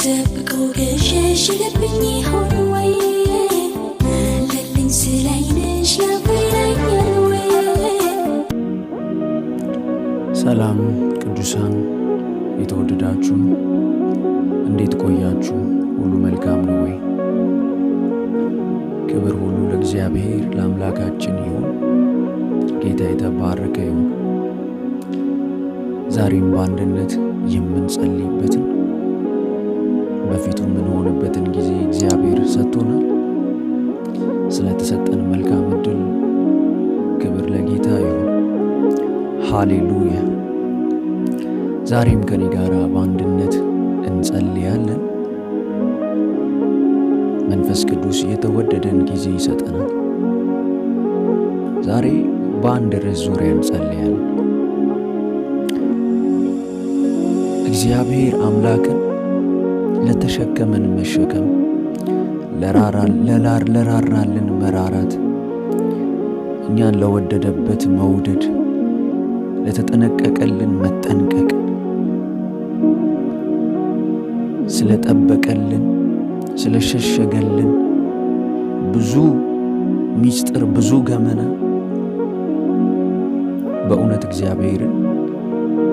ተደብቆ ገሸሽገብኝ ይሆን ወይ ለልኝ ስላይነሽ ያበላኛል ወይ። ሰላም ቅዱሳን የተወደዳችሁ እንዴት ቆያችሁ? ሁሉ መልካም ነው ወይ? ክብር ሁሉ ለእግዚአብሔር ለአምላካችን ይሁን። ጌታ የተባረከ ይሁን። ዛሬም በአንድነት የምንጸልይበትን በፊቱ የምንሆንበትን ጊዜ እግዚአብሔር ሰጥቶናል። ስለተሰጠን መልካም ዕድል ክብር ለጌታ ይሁን። ሃሌሉያ። ዛሬም ከኔ ጋር በአንድነት እንጸልያለን። መንፈስ ቅዱስ የተወደደን ጊዜ ይሰጠናል። ዛሬ በአንድ ርዕስ ዙሪያ እንጸልያለን። እግዚአብሔር አምላክን ለተሸከመን መሸከም፣ ለራራልን መራራት፣ እኛን ለወደደበት መውደድ፣ ለተጠነቀቀልን መጠንቀቅ፣ ስለጠበቀልን ስለሸሸገልን ብዙ ሚስጥር ብዙ ገመና በእውነት እግዚአብሔርን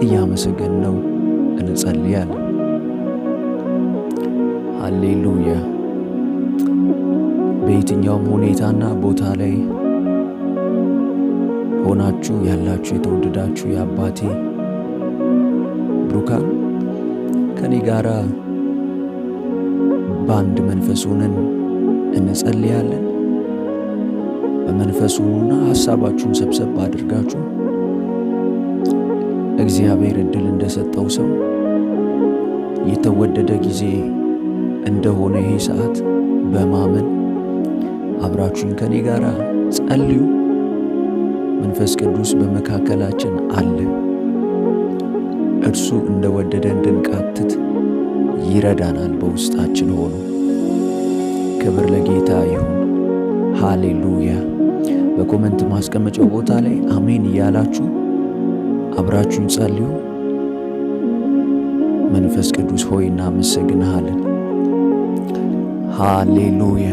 እያመሰገንነው እንጸልያለን። ሃሌሉያ። በየትኛውም ሁኔታና ቦታ ላይ ሆናችሁ ያላችሁ የተወደዳችሁ የአባቴ ብሩካን ከኔ ጋራ በአንድ መንፈስ ሆነን እንጸልያለን። በመንፈስ ሁኑና ሐሳባችሁን ሰብሰብ አድርጋችሁ እግዚአብሔር ዕድል እንደሰጠው ሰው የተወደደ ጊዜ እንደሆነ ይሄ ሰዓት በማመን አብራችሁን ከኔ ጋር ጸልዩ። መንፈስ ቅዱስ በመካከላችን አለ። እርሱ እንደወደደ እንድንቃትት ይረዳናል። በውስጣችን ሆኖ ክብር ለጌታ ይሁን። ሃሌሉያ። በኮመንት ማስቀመጫው ቦታ ላይ አሜን እያላችሁ አብራችሁን ጸልዩ። መንፈስ ቅዱስ ሆይ እናመሰግንሃለን። ሃሌሉያ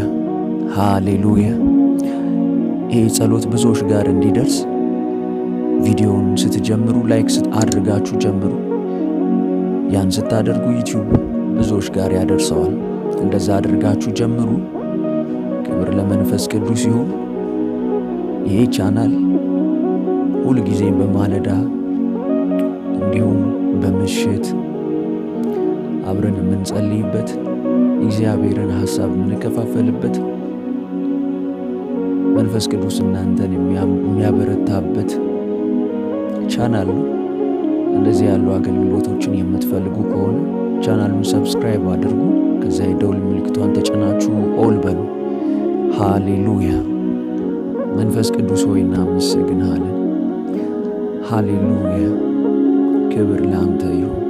ሃሌሉያ። ይህ ጸሎት ብዙዎች ጋር እንዲደርስ ቪዲዮውን ስትጀምሩ ላይክ አድርጋችሁ ጀምሩ። ያን ስታደርጉ ዩቲዩብ ብዙዎች ጋር ያደርሰዋል። እንደዛ አድርጋችሁ ጀምሩ። ክብር ለመንፈስ ቅዱስ ይሁን። ይሄ ቻናል ሁል ጊዜ በማለዳ እንዲሁም በምሽት አብረን የምንጸልይበት እግዚአብሔርን ሐሳብ የምንከፋፈልበት መንፈስ ቅዱስ እናንተን የሚያበረታበት ቻናል ነው። እንደዚህ ያሉ አገልግሎቶችን የምትፈልጉ ከሆነ ቻናሉን ሰብስክራይብ አድርጉ። ከዛ የደውል ምልክቷን ተጭናችሁ ኦል በሉ። ሃሌሉያ። መንፈስ ቅዱስ ሆይ እናመሰግንሃለን። ሃሌሉያ። ክብር ለአንተ ይሁን።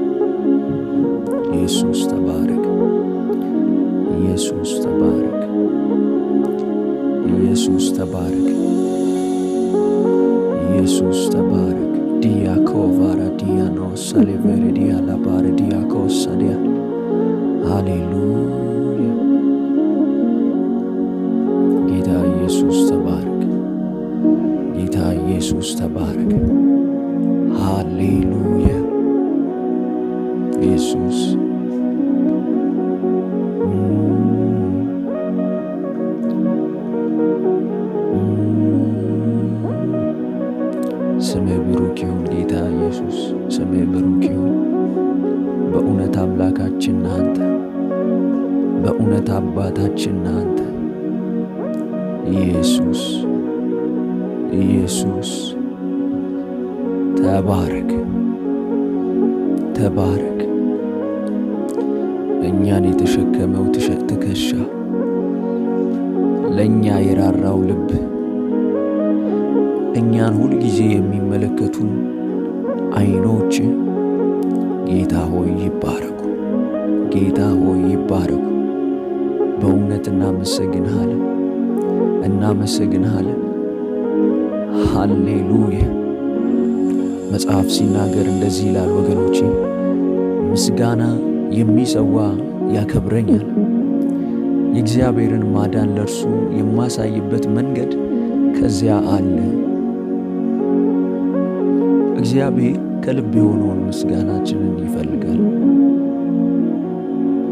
ኢየሱስ ተባረክ። ኢየሱስ ተባረክ። ኢየሱስ ተባረክ። ኢየሱስ ተባረክ። ዲያኮቫራ ዲያኖ ሳሌቬሬ ዲያ ላባረ ዲያኮሳ ዲያ። ሃሌሉያ። ጌታ ኢየሱስ ተባረክ። ጌታ ኢየሱስ ተባረክ። ሃሌሉያ። ኢየሱስ ስምህ ብሩክ ይሁን። ጌታ ኢየሱስ ስምህ ብሩክ ይሁን። በእውነት አምላካችን ነህ አንተ፣ በእውነት አባታችን ነህ አንተ። ኢየሱስ ኢየሱስ ተባረክ ተባረክ። እኛን የተሸከመው ትከሻ፣ ለእኛ የራራው ልብ፣ እኛን ሁል ጊዜ የሚመለከቱን ዓይኖች ጌታ ሆይ ይባረኩ። ጌታ ሆይ ይባረኩ። በእውነት እናመሰግንሃለን እናመሰግንሃለን። ሃሌሉያ። መጽሐፍ ሲናገር እንደዚህ ይላል ወገኖቼ፣ ምስጋና የሚሰዋ ያከብረኛል። የእግዚአብሔርን ማዳን ለእርሱ የማሳይበት መንገድ ከዚያ አለ። እግዚአብሔር ከልብ የሆነውን ምስጋናችንን ይፈልጋል።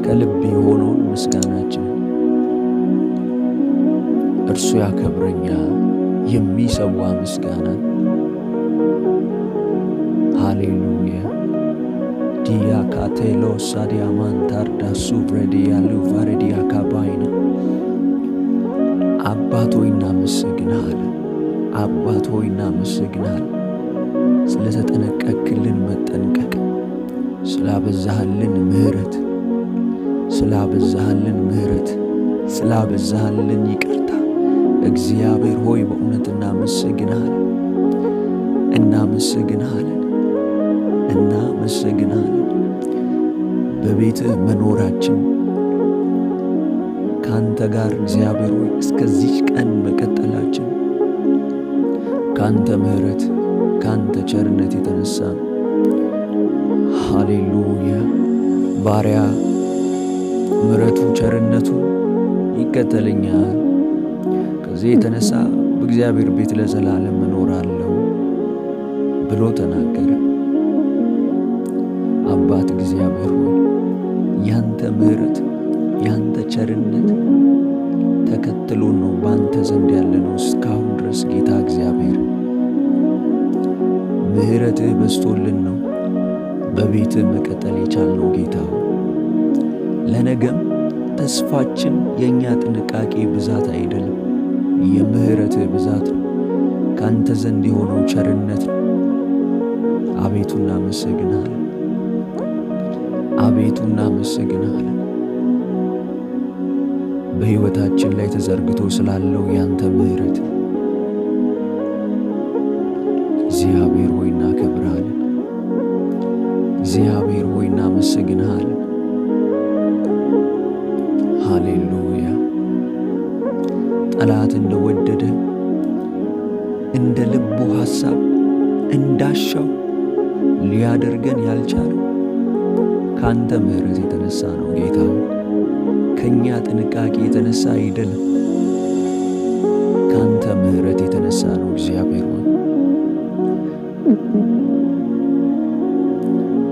ከልብ የሆነውን ምስጋናችንን እርሱ ያከብረኛል። የሚሰዋ ምስጋና ሃሌሉያ ዲያ ካቴሎ ሳዲያማን ታርዳ ሱብሬዲያ ሉቫሬዲያ ካባይና አባት ሆይ እናመሰግንሃለን። አባት ሆይ እናመሰግንሃለን ስለተጠነቀቅልን መጠንቀቅ፣ ስላበዛህልን ምሕረት፣ ስላበዛህልን ምሕረት፣ ስላበዛህልን ይቅርታ እግዚአብሔር ሆይ በእውነት እናመሰግንሃለን፣ እናመሰግንሃለን፣ እናመሰግንሃለን። በቤትህ መኖራችን ከአንተ ጋር እግዚአብሔር ሆይ እስከዚች ቀን መቀጠላችን ከአንተ ምሕረት ከአንተ ቸርነት የተነሳ ሃሌሉያ። ባሪያ ምሕረቱ ቸርነቱ ይከተለኛል፣ ከዚህ የተነሳ በእግዚአብሔር ቤት ለዘላለም እኖራለሁ ብሎ ተናገረ። አባት እግዚአብሔር ሆይ ያንተ ምሕረት ያንተ ቸርነት ተከትሎን ነው በአንተ ዘንድ ያለነው እስካሁን ድረስ። ጌታ እግዚአብሔር ምሕረትህ በዝቶልን ነው በቤትህ መቀጠል የቻልነው። ጌታ ለነገም ተስፋችን የእኛ ጥንቃቄ ብዛት አይደለም፣ የምሕረትህ ብዛት ነው፣ ከአንተ ዘንድ የሆነው ቸርነት ነው። አቤቱ እናመሰግንሃለን፣ አቤቱ እናመሰግንሃለን። በሕይወታችን ላይ ተዘርግቶ ስላለው ያንተ ምሕረት እግዚአብሔር ሆይ እናከብርሃለን። እግዚአብሔር ሆይ እናመሰግንሃለን። ሃሌሉያ። ጠላት እንደወደደ እንደ ልቡ ሐሳብ እንዳሻው ሊያደርገን ያልቻለው ከአንተ ምሕረት የተነሳ ነው። ጌታ ከእኛ ጥንቃቄ የተነሳ አይደለም፣ ከአንተ ምሕረት የተነሳ ነው። እግዚአብሔር ሆይ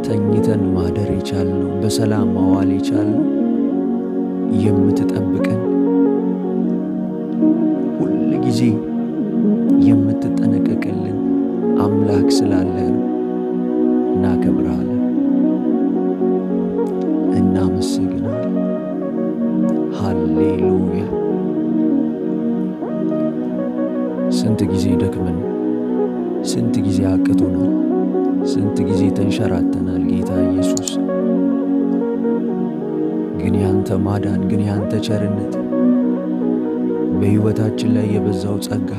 ተኝተን ማደር የቻልነው በሰላም ማዋል የቻልነው የምትጠብቀን ሁል ጊዜ የምትጠነቀቅልን አምላክ ስላለ ነው። እናከብርሃለን፣ እናመሰግናለን። ሃሌሉያ። ስንት ጊዜ ደክመን፣ ስንት ጊዜ አቅቶናል፣ ስንት ጊዜ ተንሸራተናል ጌታ ኢየሱስ። ግን ያንተ ማዳን፣ ግን ያንተ ቸርነት፣ በሕይወታችን ላይ የበዛው ጸጋ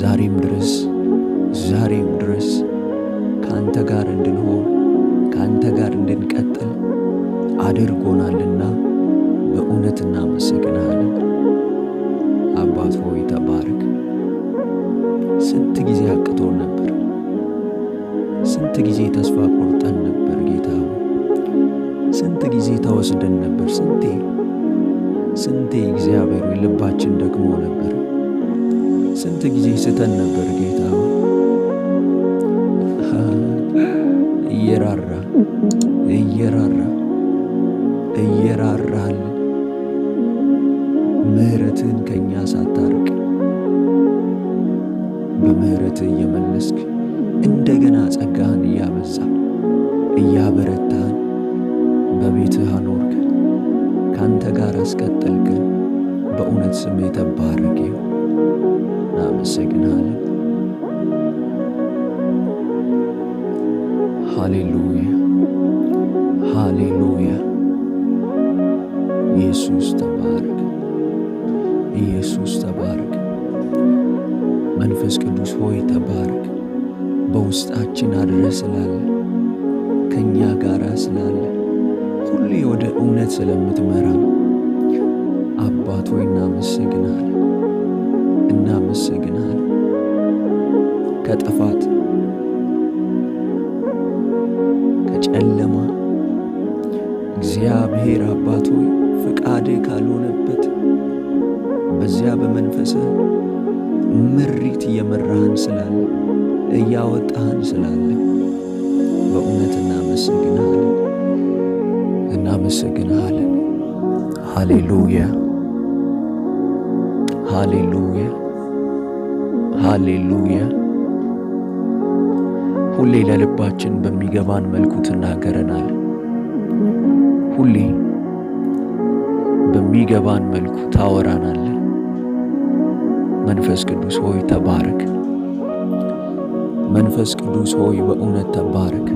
ዛሬም ድረስ ከአንተ ጋር እንድንሆን ከአንተ ጋር እንድንቀጥል አድርጎናልና በእውነት እናመሰግንሃለን። አባት ሆይ ተባረክ። ስንት ጊዜ አቅቶን ነበር፣ ስንት ጊዜ ተስፋ ቆርጠን ነበር ጌታ ሆይ፣ ስንት ጊዜ ተወስደን ነበር፣ ስንቴ እግዚአብሔር ሆይ ልባችን ደክሞ ነበር፣ ስንት ጊዜ ስተን ነበር ጌታ ሆይ። እየራራልን ምሕረትህን ከእኛ ሳታርቅ በምሕረትህ እየመለስክ እንደገና ጸጋህን እያበዛ እያበረታህን በቤትህ አኖርከን፣ ከአንተ ጋር አስቀጠልከን። በእውነት ስም የተባረከ ይሁን። እናመሰግንሃለን። ሃሌሉያ ሃሌሉያ። ኢየሱስ ተባረክ፣ ኢየሱስ ተባረክ። መንፈስ ቅዱስ ሆይ ተባረክ። በውስጣችን አድረህ ስላለ፣ ከእኛ ጋር ስላለ፣ ሁሌ ወደ እውነት ስለምትመራ አባት ሆይ እናመሰግናለን፣ እናመሰግናለን። ከጥፋት ጨለማ እግዚአብሔር አባት ሆይ ፍቃድህ ካልሆነበት በዚያ በመንፈስህ ምሪት እየመራህን ስላለ እያወጣህን ስላለ በእውነት እናመሰግንሃለን። ሃሌሉያ ሃሌሉያ ሃሌሉያ። ሁሌ ለልባችን በሚገባን መልኩ ትናገረናል። ሁሌ በሚገባን መልኩ ታወራናል። መንፈስ ቅዱስ ሆይ ተባረክ። መንፈስ ቅዱስ ሆይ በእውነት ተባረክ።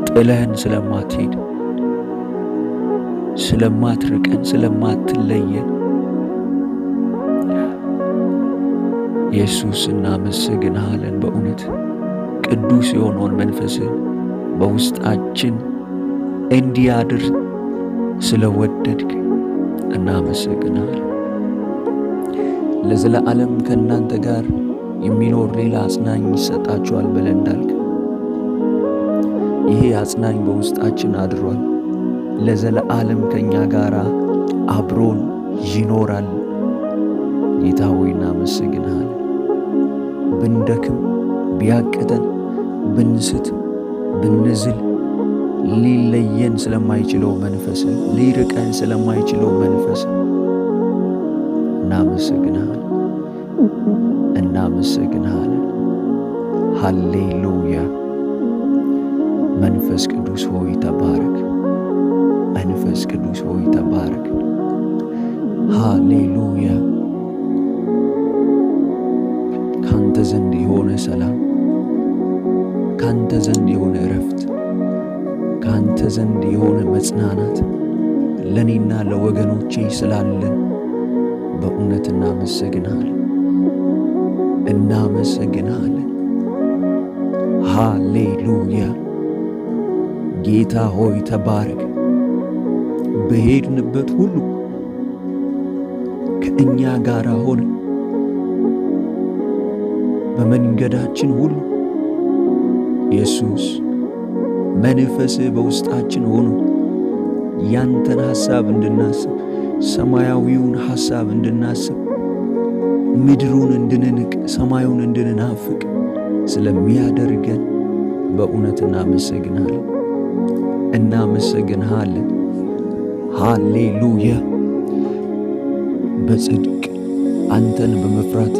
ጥለህን ስለማትሄድ፣ ስለማትርቀን፣ ስለማትለየን ኢየሱስ እናመሰግንሃለን። በእውነት ቅዱስ የሆነውን መንፈስህን በውስጣችን እንዲያድር ስለወደድክ እናመሰግንሃለን። ለዘለዓለም ከእናንተ ጋር የሚኖር ሌላ አጽናኝ ይሰጣችኋል ብለህ እንዳልክ ይሄ አጽናኝ በውስጣችን አድሯል። ለዘለዓለም ከእኛ ጋር አብሮን ይኖራል። ጌታ ሆይ እናመሰግንሃለን። ብንደክም፣ ቢያቅተን፣ ብንስት፣ ብንዝል ሊለየን ስለማይችለው መንፈስ፣ ሊርቀን ስለማይችለው መንፈስ እናመሰግንሃለን። ሃሌሉያ። መንፈስ ቅዱስ ሆይ ተባረክ። መንፈስ ቅዱስ ሆይ ተባረክ። ሃሌሉያ። ካንተ ዘንድ የሆነ ሰላም፣ ካንተ ዘንድ የሆነ እረፍት፣ ካንተ ዘንድ የሆነ መጽናናት ለእኔና ለወገኖቼ ስላለን በእውነት እናመሰግንሃለን። ሃሌሉያ። ጌታ ሆይ ተባረክ። በሄድንበት ሁሉ ከእኛ ጋር ሆነ። በመንገዳችን ሁሉ ኢየሱስ መንፈስህ በውስጣችን ሆኖ ያንተን ሐሳብ እንድናስብ፣ ሰማያዊውን ሐሳብ እንድናስብ፣ ምድሩን እንድንንቅ፣ ሰማዩን እንድንናፍቅ ስለሚያደርገን በእውነት እናመሰግንሃለን። ሃሌሉያ። በጽድቅ አንተን በመፍራት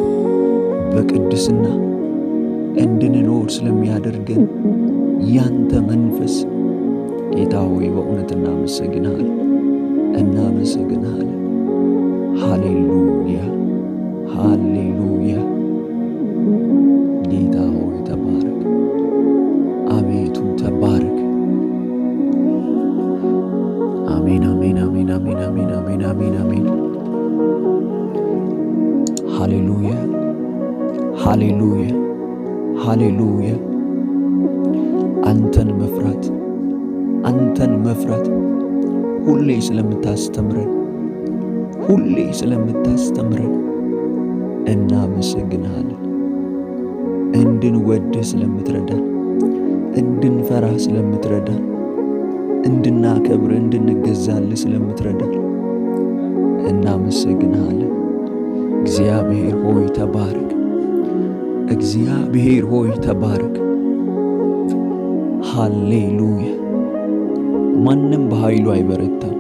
በቅድስና እንድንኖር ስለሚያደርገን ያንተ መንፈስ ጌታ ሆይ በእውነት እናመሰግንሃለን። ሃሌሉያ ሃሌሉያ። ጌታ ሆይ ተባረክ። አቤቱ ተባረክ። አሜን አሜን አሜን አሜን አሜን አሜን አሜን አሜን። ሃሌሉያ ሃሌሉያ ሃሌሉያ። አንተን መፍራት ሁሌ ስለምታስተምረን እናመሰግንሃለን። እንድንወድህ ስለምትረዳን፣ እንድንፈራህ ስለምትረዳን፣ እንድናከብርህ እንድንገዛልህ ስለምትረዳን እናመሰግንሃለን። እግዚአብሔር ሆይ ተባረክ። እግዚአብሔር ሆይ ተባረክ። ሃሌሉያ። ማንም በኃይሉ አይበረታም።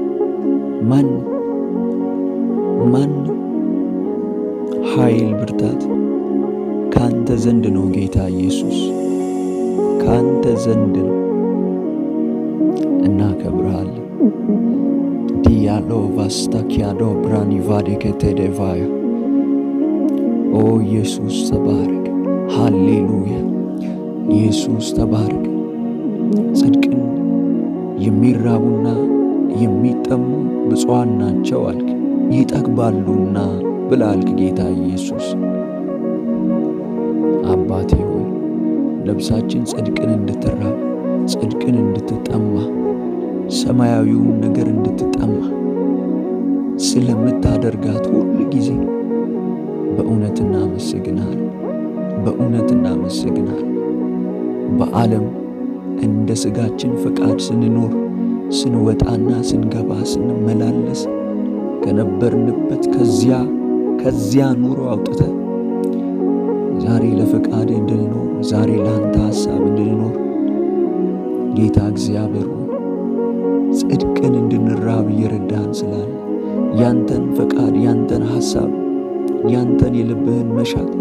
ማንም ኃይል፣ ብርታት ካንተ ዘንድ ነው ጌታ ኢየሱስ፣ ካንተ ዘንድ ነው። እናከብርሃለን። ዲያሎ ቫስታኪያዶ ብራኒቫዴ ከተደቫያ ኦ ኢየሱስ ተባረክ። ሃሌሉያ። ኢየሱስ ተባረክ። ጽድቅን የሚራቡና የሚጠሙ ብፁዓን ናቸው አልክ፣ ይጠግባሉና ብለህ አልክ ጌታ ኢየሱስ። አባቴ ሆይ ነፍሳችን ጽድቅን እንድትራብ፣ ጽድቅን እንድትጠማ፣ ሰማያዊውን ነገር እንድትጠማ ስለምታደርጋት ሁል ጊዜ በእውነት እናመሰግናለን። በዓለም እንደ ሥጋችን ፈቃድ ስንኖር ስንወጣና ስንገባ ስንመላለስ ከነበርንበት ከዚያ ኑሮ አውጥተ ዛሬ ለፈቃድ እንድንኖር ዛሬ ለአንተ ሐሳብ እንድንኖር ጌታ እግዚአብሔር ሆይ ጽድቅን እንድንራብ እየረዳህን ስላለ ያንተን ፈቃድ ያንተን ሐሳብ ያንተን የልብህን መሻት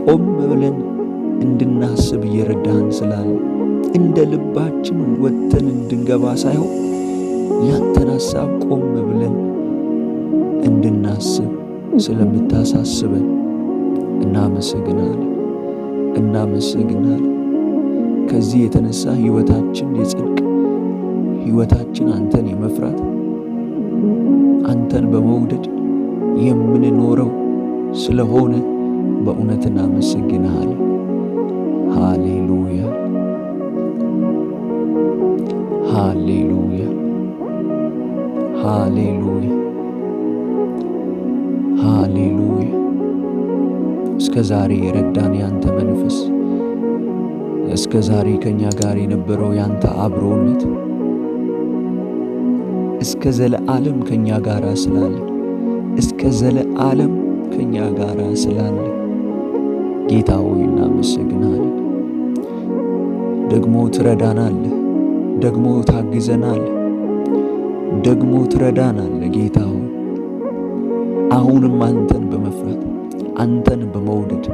ቆም ብለን እንድናስብ እየረዳህን ስላለ እንደ ልባችን ወጥተን እንድንገባ ሳይሆን ያንተን ሐሳብ ቆም ብለን እንድናስብ ስለምታሳስበን እናመሰግናለን። ከዚህ የተነሳ ሕይወታችን የጽድቅ ሕይወታችን አንተን የመፍራት አንተን በመውደድ የምንኖረው ስለሆነ በእውነት እናመሰግናለን። ሃሌሉያ ሃሌሉያ ሃሌሉያ ሃሌሉያ። እስከ ዛሬ የረዳን ያንተ መንፈስ፣ እስከ ዛሬ ከኛ ጋር የነበረው ያንተ አብሮነት እስከ ዘለዓለም ከኛ ጋር ስላለ እስከ ዘለዓለም ከኛ ጋር ስላለ ጌታ ሆይ እናመሰግናለን። ደግሞ ትረዳናለህ፣ ደግሞ ታግዘናለህ፣ ደግሞ ትረዳናለህ ጌታ ሆይ አሁንም አንተን በመፍራት አንተን በመውደድ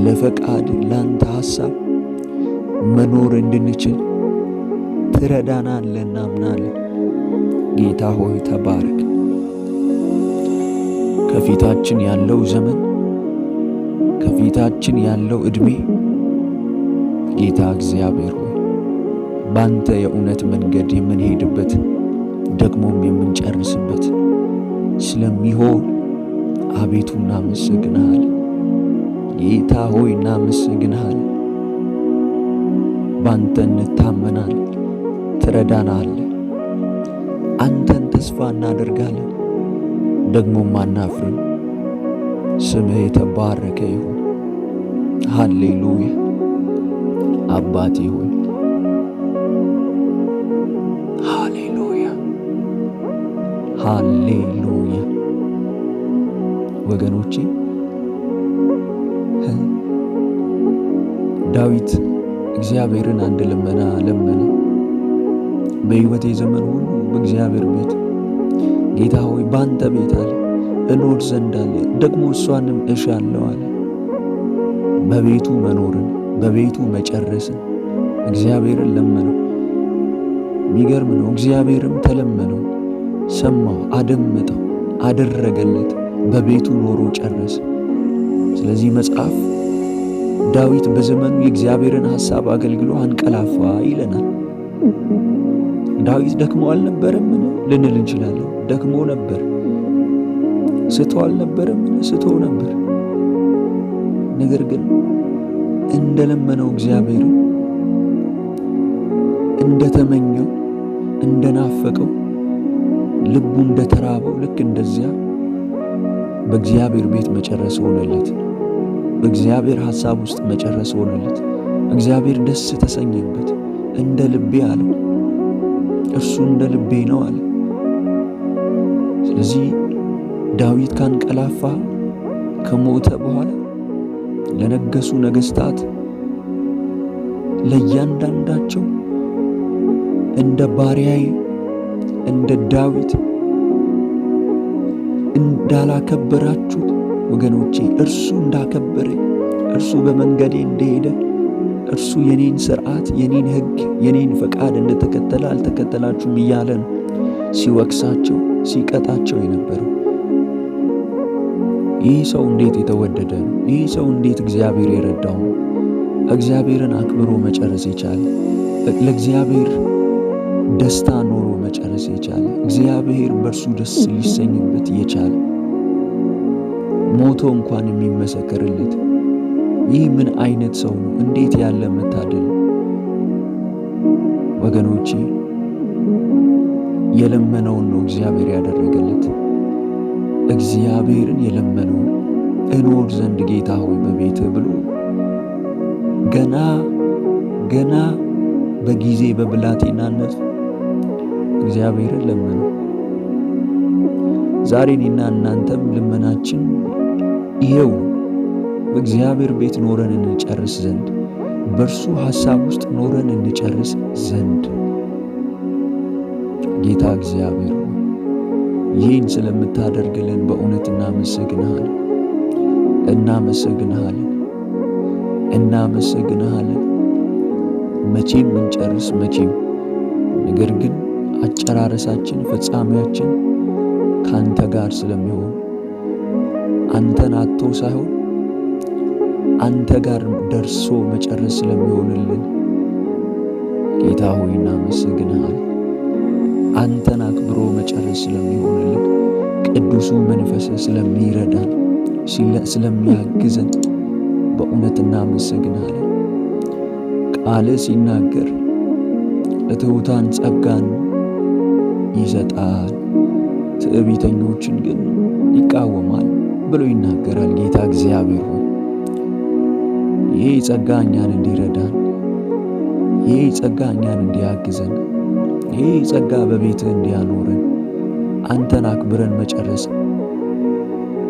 ለፈቃድ ላንተ ሐሳብ መኖር እንድንችል ትረዳናለህ፣ እናምናለን። ጌታ ሆይ ተባረክ። ከፊታችን ያለው ዘመን ከፊታችን ያለው ዕድሜ ጌታ እግዚአብሔር ሆይ ባንተ የእውነት መንገድ የምንሄድበት ደግሞም የምንጨርስበት ስለሚሆን አቤቱ እናመሰግንሃለን። ጌታ ሆይ እናመሰግንሃለን። ባንተ እንታመናለን፣ ትረዳናለህ። አንተን ተስፋ እናደርጋለን፣ ደግሞም አናፍርም። ስምህ የተባረከ ይሁን። ሃሌሉያ። አባቴ ሆይ ሃሌሉያ ሃሌሉያ። ወገኖቼ ዳዊት እግዚአብሔርን አንድ ልመና ለመነ። በሕይወቴ ዘመን ሁሉ በእግዚአብሔር ቤት ጌታ ሆይ ባንተ ቤት አለ እኖር ዘንድ አለ፣ ደግሞ እሷንም እሻለሁ አለ። በቤቱ መኖርን በቤቱ መጨረስን እግዚአብሔርን ለመነው። የሚገርም ነው። እግዚአብሔርም ተለመነው፣ ሰማው፣ አደመጠው፣ አደረገለት። በቤቱ ኖሮ ጨረሰ። ስለዚህ መጽሐፍ ዳዊት በዘመኑ የእግዚአብሔርን ሐሳብ አገልግሎ አንቀላፋ ይለናል። ዳዊት ደክሞ አልነበረምን ልንል እንችላለን። ደክሞ ነበር። ስቶ አልነበረምን? ስቶ ነበር። ነገር ግን እንደለመነው እግዚአብሔር እንደተመኘው እንደናፈቀው ልቡ እንደተራበው ልክ እንደዚያ በእግዚአብሔር ቤት መጨረስ ሆነለት። በእግዚአብሔር ሐሳብ ውስጥ መጨረስ ሆነለት። እግዚአብሔር ደስ ተሰኘበት። እንደ ልቤ አለው። እርሱ እንደ ልቤ ነው አለ። ስለዚህ ዳዊት ካንቀላፋ ከሞተ በኋላ ለነገሱ ነገሥታት ለእያንዳንዳቸው እንደ ባሪያዬ እንደ ዳዊት እንዳላከበራችሁት ወገኖቼ እርሱ እንዳከበረኝ እርሱ በመንገዴ እንደሄደ እርሱ የኔን ሥርዓት የኔን ሕግ የኔን ፈቃድ እንደተከተለ አልተከተላችሁም እያለ ነው ሲወቅሳቸው ሲቀጣቸው የነበረው። ይህ ሰው እንዴት የተወደደ ነው! ይህ ሰው እንዴት እግዚአብሔር የረዳው ነው! እግዚአብሔርን አክብሮ መጨረስ የቻለ ለእግዚአብሔር ደስታ ኖሮ መጨረስ የቻለ እግዚአብሔር በእርሱ ደስ ሊሰኝበት የቻለ ሞቶ እንኳን የሚመሰከርለት ይህ ምን አይነት ሰው ነው! እንዴት ያለ መታደል! ወገኖቼ የለመነውን ነው እግዚአብሔር ያደረገለት። እግዚአብሔርን የለመነውን እኖር ዘንድ ጌታ ሆይ በቤትህ ብሎ ገና በጊዜ በብላቴናነት እግዚአብሔርን ለመኑ። ዛሬ እኔና እናንተም ልመናችን ይሄው በእግዚአብሔር ቤት ኖረን እንጨርስ ዘንድ፣ በእርሱ ሐሳብ ውስጥ ኖረን እንጨርስ ዘንድ ጌታ እግዚአብሔር ይህን ስለምታደርግልን በእውነት እናመሰግንሃለን። መቼም እንጨርስ መቼም፣ ነገር ግን አጨራረሳችን ፍጻሜያችን ካንተ ጋር ስለሚሆን አንተን አጥቶ ሳይሆን አንተ ጋር ደርሶ መጨረስ ስለሚሆንልን ጌታ ሆይ እናመሰግንሃለን። አንተን አክብሮ መጨረስ ስለሚሆንልን ቅዱሱ መንፈስ ስለሚረዳን ስለሚያግዘን በእውነት እናመሰግንሃለን። ቃልህ ሲናገር ለትሑታን ጸጋን ይሰጣል፣ ትዕቢተኞችን ግን ይቃወማል ብሎ ይናገራል። ጌታ እግዚአብሔር ሆይ ይህ ጸጋ እኛን እንዲረዳን፣ ይህ ጸጋ እኛን እንዲያግዘን፣ ይህ ጸጋ በቤትህ እንዲያኖረን፣ አንተን አክብረን መጨረስ፣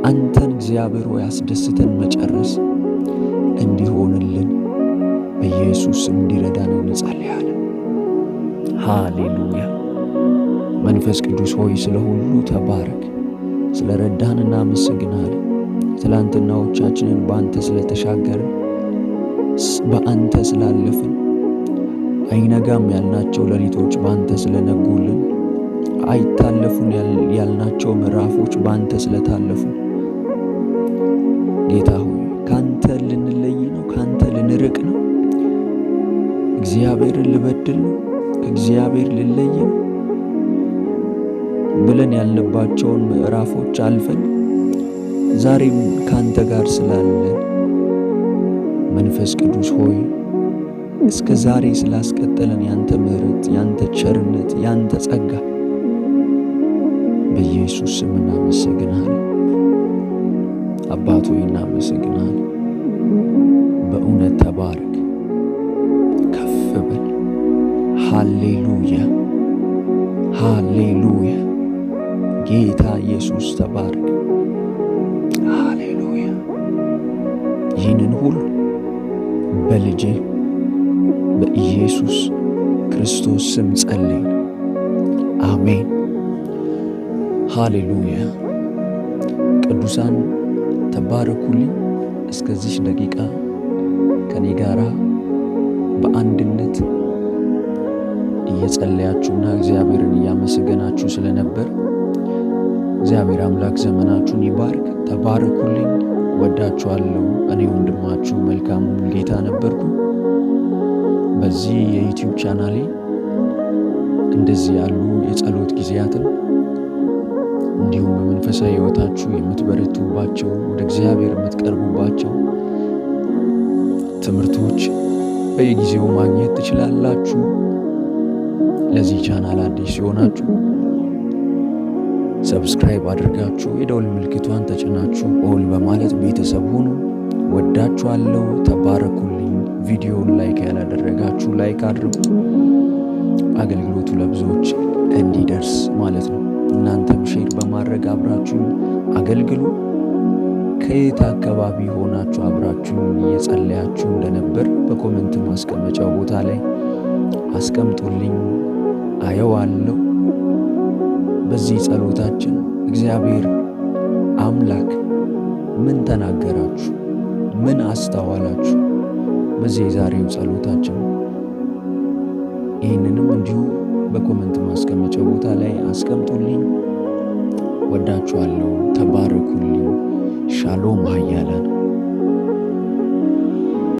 አንተን እግዚአብሔር ሆይ አስደስተን መጨረስ እንዲሆንልን በኢየሱስ ስም እንዲረዳን እንጸልያለን። ሃሌሉያ። መንፈስ ቅዱስ ሆይ ስለ ሁሉ ተባረክ። ስለ ረዳን እናመሰግናለን። ትላንትናዎቻችንን በአንተ ስለተሻገርን፣ በአንተ ስላለፍን፣ አይነጋም ያልናቸው ሌሊቶች በአንተ ስለነጉልን፣ አይታለፉን ያልናቸው ምዕራፎች በአንተ ስለታለፉ ጌታ ሆይ ካንተ ልንለይ ነው፣ ካንተ ልንርቅ ነው፣ እግዚአብሔርን ልበድል ነው፣ ከእግዚአብሔር ልለይ ነው ብለን ያልንባቸውን ምዕራፎች አልፈን ዛሬም ካንተ ጋር ስላለን መንፈስ ቅዱስ ሆይ እስከ ዛሬ ስላስቀጠለን ያንተ ምሕረት፣ ያንተ ቸርነት፣ ያንተ ጸጋ በኢየሱስ ስም እናመሰግናለን። አባት ሆይ እናመሰግናለን። በእውነት ተባረክ፣ ከፍ በል። ሃሌሉያ ሃሌሉያ። ጌታ ኢየሱስ ተባረክ። ሃሌሉያ። ይህንን ሁሉ በልጄ በኢየሱስ ክርስቶስ ስም ጸልይ፣ አሜን። ሃሌሉያ። ቅዱሳን ተባረኩልኝ። እስከዚህ ደቂቃ ከኔ ጋራ በአንድነት እየጸለያችሁና እግዚአብሔርን እያመሰገናችሁ ስለነበር እግዚአብሔር አምላክ ዘመናችሁን ይባርክ። ተባረኩልኝ። ወዳችኋለሁ። እኔ ወንድማችሁ መልካሙ ጌታ ነበርኩ። በዚህ የዩቲዩብ ቻናሌ እንደዚህ ያሉ የጸሎት ጊዜያትን እንዲሁም በመንፈሳዊ ሕይወታችሁ የምትበረቱባቸው፣ ወደ እግዚአብሔር የምትቀርቡባቸው ትምህርቶች በየጊዜው ማግኘት ትችላላችሁ። ለዚህ ቻናል አዲስ ሲሆናችሁ ሰብስክራይብ አድርጋችሁ የደውል ምልክቷን ተጭናችሁ ኦል በማለት ቤተሰብ ሁኑ። ወዳችኋለሁ። ተባረኩልኝ። ቪዲዮውን ላይክ ያላደረጋችሁ ላይክ አድርጉ፣ አገልግሎቱ ለብዙዎች እንዲደርስ ማለት ነው። እናንተም ሼር በማድረግ አብራችሁ አገልግሉ። ከየት አካባቢ ሆናችሁ አብራችሁ እየጸለያችሁ እንደነበር በኮሜንት ማስቀመጫው ቦታ ላይ አስቀምጡልኝ፣ አየዋለሁ። በዚህ ጸሎታችን እግዚአብሔር አምላክ ምን ተናገራችሁ? ምን አስተዋላችሁ? በዚህ የዛሬው ጸሎታችን ይህንንም እንዲሁ በኮሜንት ማስቀመጫ ቦታ ላይ አስቀምጡልኝ። ወዳችኋለሁ። ተባረኩልኝ። ሻሎም ኃያላን